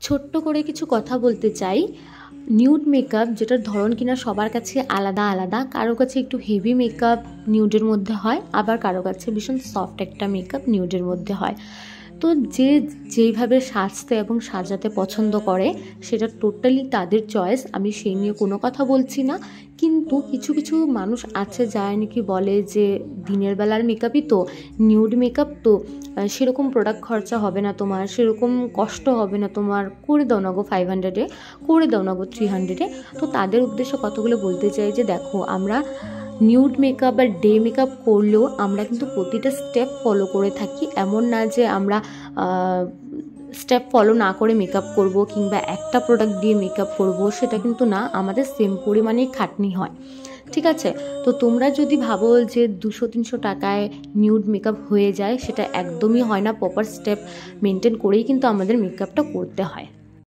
ছোট্ট করে কিছু কথা বলতে চাই। নিউড মেকআপ যেটার ধরন কিনা সবার কাছে আলাদা আলাদা, কারো কাছে একটু হেভি মেকআপ নিউডের মধ্যে হয়, আবার কারো কাছে ভীষণ সফট একটা মেকআপ নিউডের মধ্যে হয়। তো যে যেইভাবে সাজতে এবং সাজাতে পছন্দ করে সেটা টোটালি তাদের চয়েস, আমি সেই নিয়ে কোনো কথা বলছি না। কিন্তু কিছু কিছু মানুষ আছে যারা নাকি বলে যে দিনের বেলার মেকআপই তো, নিউড মেকআপ তো, সেরকম প্রোডাক্ট খরচা হবে না তোমার, সেরকম কষ্ট হবে না তোমার, করে দাও না গো 500-এ, করে দাও না গো 300-এ। তো তাদের উদ্দেশ্যে কতগুলো বলতে চাই যে দেখো, আমরা নিউড মেকআপ বা ডে মেকআপ করলেও আমরা কিন্তু প্রতিটা স্টেপ ফলো করে থাকি। এমন না যে আমরা স্টেপ ফলো না করে মেকআপ করব কিংবা একটা প্রোডাক্ট দিয়ে মেকআপ করব, সেটা কিন্তু না, আমাদের সেম পরিমাণেই খাটনি হয়। ঠিক আছে? তো তোমরা যদি ভাবো যে 200-300 টাকায় নিউড মেকআপ হয়ে যায়, সেটা একদমই হয় না। প্রপার স্টেপ মেনটেন করেই কিন্তু আমাদের মেকআপটা করতে হয়।